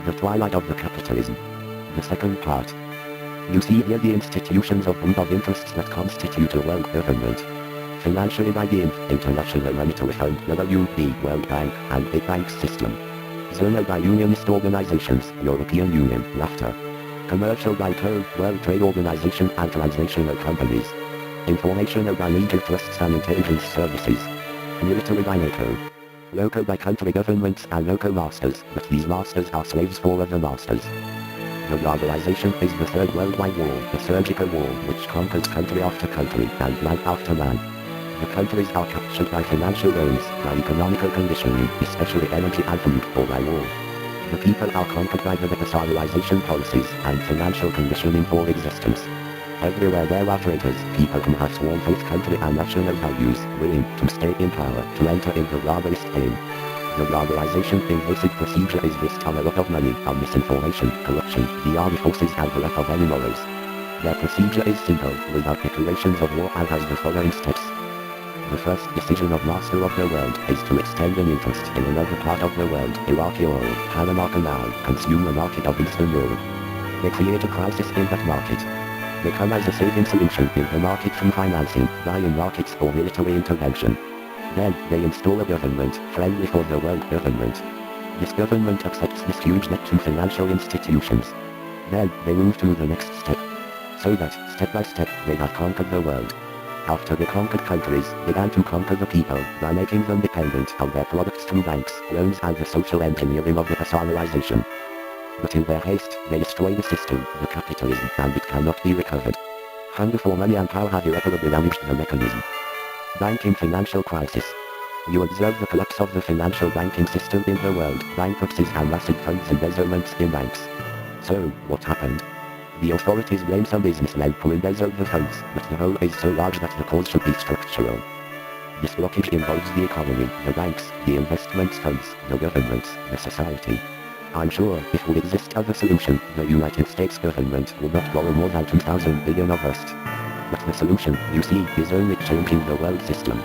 The twilight of the capitalism. The second part. You see here the institutions of group of interests that constitute a world government. Financially by the International Monetary Fund, WB, World Bank, and Big Bank System. Zonal by unionist organizations, European Union, NAFTA. Commercial by World Trade Organization and transnational companies. Informational by legal trusts and intelligence services. Military by NATO. Local by country governments and local masters, but these masters are slaves for other masters. The globalization is the third worldwide war, a surgical war which conquers country after country and man after man. The countries are captured by financial loans, by economical conditioning, especially energy and food, or by war. The people are conquered by the depersonalization policies and financial conditioning for existence. Everywhere there are traitors, people who have sworn faith, country and national values, willing to stay in power, to enter in the globalist game. The globalization invasive procedure is based on a lot of money, on misinformation, corruption, the army forces and the lack of any morals. Their procedure is simple, without declarations of war, and has the following steps. The first decision of master of the world is to extend an interest in another part of the world, Iraqi oil, Panama Canal, consumer market of Eastern Europe. They create a crisis in that market. They come as a saving solution in the market through financing, buying markets or military intervention. Then, they install a government, friendly for the world government. This government accepts this huge debt to financial institutions. Then, they move to the next step. So that, step by step, they have conquered the world. After they conquered countries, began to conquer the people, by making them dependent on their products through banks, loans and the social engineering of the personalization. But in their haste, they destroy the system, the capitalism, and it cannot be recovered. Hunger for money and power have irreparably damaged the mechanism. Banking financial crisis. You observe the collapse of the financial banking system in the world, bankruptcies and massive funds embezzlements in banks. So, what happened? The authorities blame some businessmen who embezzled the funds, but the hole is so large that the cause should be structural. This blockage involves the economy, the banks, the investment funds, the governments, the society. I'm sure, if would exist other solution, the United States government would not borrow more than 2,000 billion of us. But the solution, you see, is only changing the world system.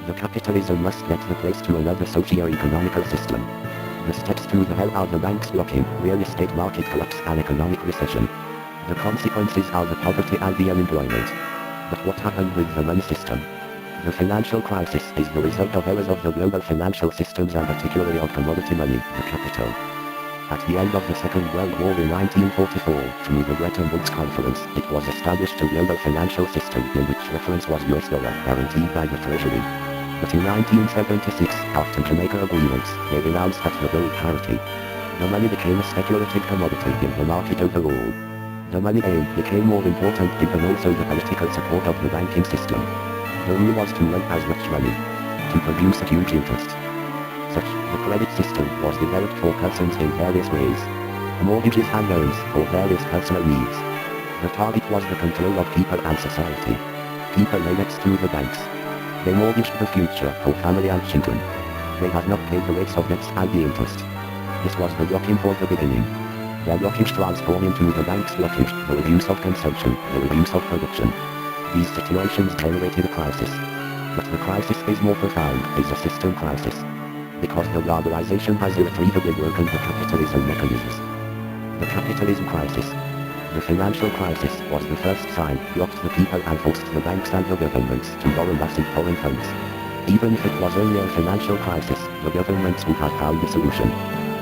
The capitalism must get the place to another socio-economical system. The steps to the hell are the banks blocking, real estate market collapse and economic recession. The consequences are the poverty and the unemployment. But what happened with the money system? The financial crisis is the result of errors of the global financial systems and particularly of commodity money, the capital. At the end of the Second World War in 1944, through the Bretton Woods Conference, it was established a global financial system in which reference was US dollar, guaranteed by the Treasury. But in 1976, after Jamaica agreements, they renounced that the gold parity. The money became a speculative commodity in the market overall. The money aim became more important given also the political support of the banking system. The rule was to lend as much money, to produce a huge interest. Such, the credit system was developed for persons in various ways. Mortgages and loans for various personal needs. The target was the control of people and society. People lay next to the banks. They mortgaged the future for family and children. They had not paid the rates of debts and the interest. This was the blocking for the beginning. Their blockage transformed into the bank's blockage, the reduce of consumption, the reduce of production. These situations generated a crisis. But the crisis is more profound, is a system crisis. Because the globalization has irretrievably broken the capitalism mechanisms. The capitalism crisis. The financial crisis was the first sign, blocked the people and forced the banks and the governments to borrow massive foreign funds. Even if it was only a financial crisis, the governments would have found the solution.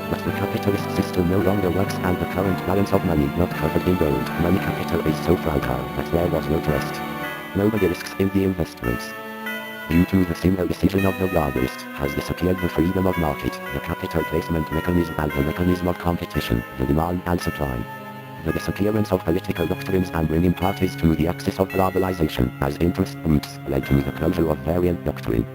But the capitalist system no longer works and the current balance of money not covered in gold, money capital is so fragile that there was no trust. Nobody risks in the investments. Due to the single decision of the globalist, has disappeared the freedom of market, the capital placement mechanism and the mechanism of competition, the demand and supply. The disappearance of political doctrines and bringing parties to the axis of globalization as interest groups led to the closure of variant doctrine.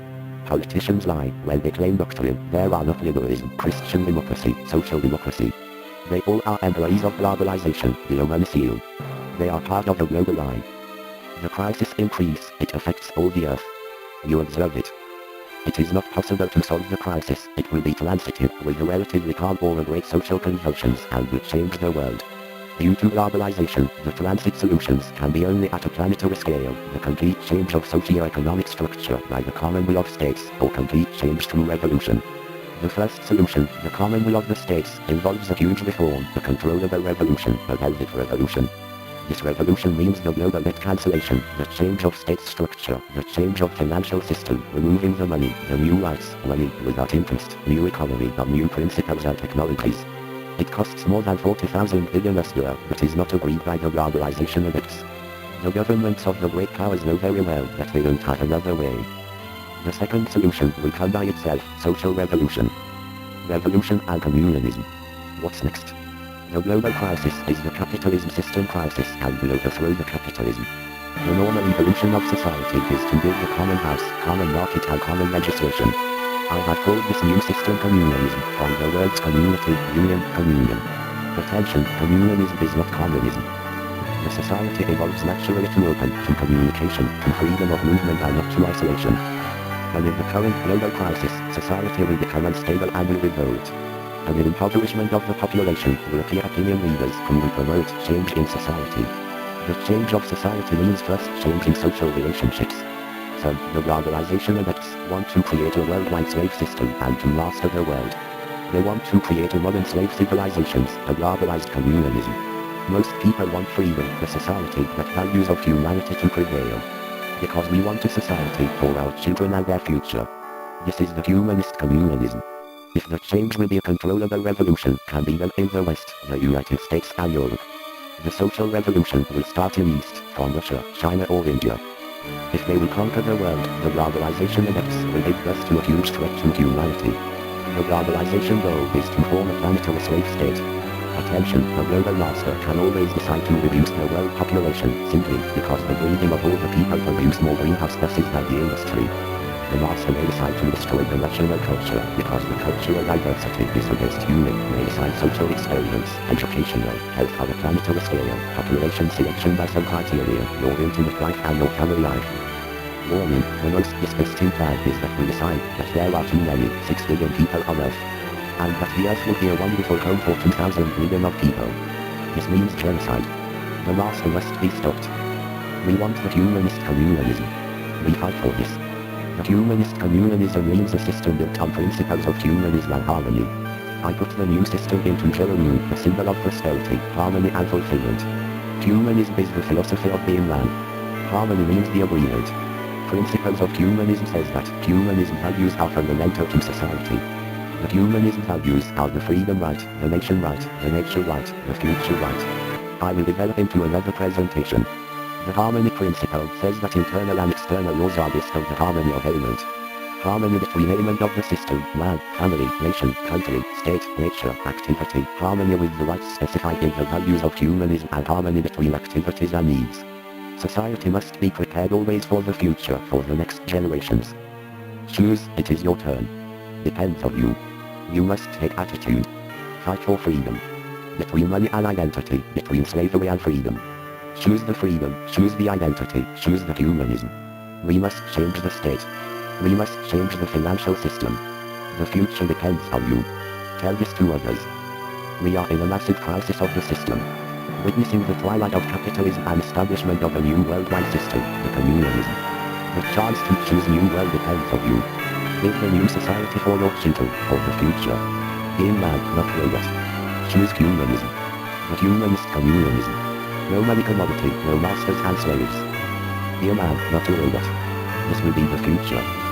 Politicians lie when they claim doctrine. There are not liberalism, Christian democracy, social democracy. They all are employees of globalization, the Oman seal. They are part of a global lie. The crisis increases, it affects all the earth. You observe it. It is not possible to solve the crisis, it will be transitive, with a relatively calm or a great social convulsions and will change the world. Due to globalization, the transit solutions can be only at a planetary scale, the complete change of socio-economic structure by the common will of states, or complete change through revolution. The first solution, the common will of the states, involves a huge reform, a controllable revolution, a velvet revolution. This revolution means the global debt cancellation, the change of state structure, the change of financial system, removing the money, the new rights, money without interest, new economy, the new principles and technologies. It costs more than 40,000 billion US, but is not agreed by the Globalization adepts. The governments of the great powers know very well that they don't have another way. The second solution will come by itself, social revolution. Revolution and communism. What's next? The global crisis is the capitalism system crisis and will overthrow the capitalism. The normal evolution of society is to build a common house, common market and common legislation. I have called this new system communism, from the words community, union, communion. Attention, communism is not communism. The society evolves naturally to open, to communication, to freedom of movement and not to isolation. And in the current global crisis, society will become unstable and will revolt. And an impoverishment of the population will appear opinion leaders who will promote change in society. The change of society means first change in social relationships. So, the Globalization adepts want to create a worldwide slave system and to master the world. They want to create a modern slave civilizations, a globalized communism. Most people want freedom, a society that values of humanity to prevail. Because we want a society for our children and their future. This is the humanist communism. If the change will be a controllable revolution can be done in the West, the United States and Europe. The social revolution will start in East, from Russia, China or India. If they will conquer the world, the Globalization adepts will give birth to a huge threat to humanity. The Globalization goal is to form a planetary slave state. Attention, the global master can always decide to reduce the world population simply because the breeding of all the people produce more greenhouse gases than the industry. The master may decide to destroy the national culture because the cultural diversity is against human, may decide social experiments, educational, health on a planetary scale, population selection by some criteria, your intimate life and your family life. Warning, the most disgusting plan is that we decide that there are too many, 6 billion people on Earth. And that the Earth will be a wonderful home for 2,000 million of people. This means genocide. The master must be stopped. We want the humanist communism. We fight for this. The humanist communism means a system built on principles of humanism and harmony. I put the new system into Jerome, the symbol of prosperity, harmony and fulfillment. Humanism is the philosophy of being man. Harmony means the agreement. Principles of humanism says that humanism values are fundamental to society. The humanism values are the freedom right, the nation right, the nature right, the future right. I will develop into another presentation. The harmony principle says that internal and external laws are based on the harmony of element. Harmony between element of the system, man, family, nation, country, state, nature, activity. Harmony with the rights specified in the values of humanism and harmony between activities and needs. Society must be prepared always for the future, for the next generations. Choose, it is your turn. Depends on you. You must take attitude. Fight for freedom. Between money and identity, between slavery and freedom. Choose the freedom, choose the identity, choose the humanism. We must change the state. We must change the financial system. The future depends on you. Tell this to others. We are in a massive crisis of the system. Witnessing the twilight of capitalism and establishment of a new worldwide system, the communism. The chance to choose new world depends on you. Build a new society for your children, for the future. Be a man, not robot. Choose humanism. The humanist communism. No money commodity, no masters and slaves. Be a man, not a robot. This will be the future.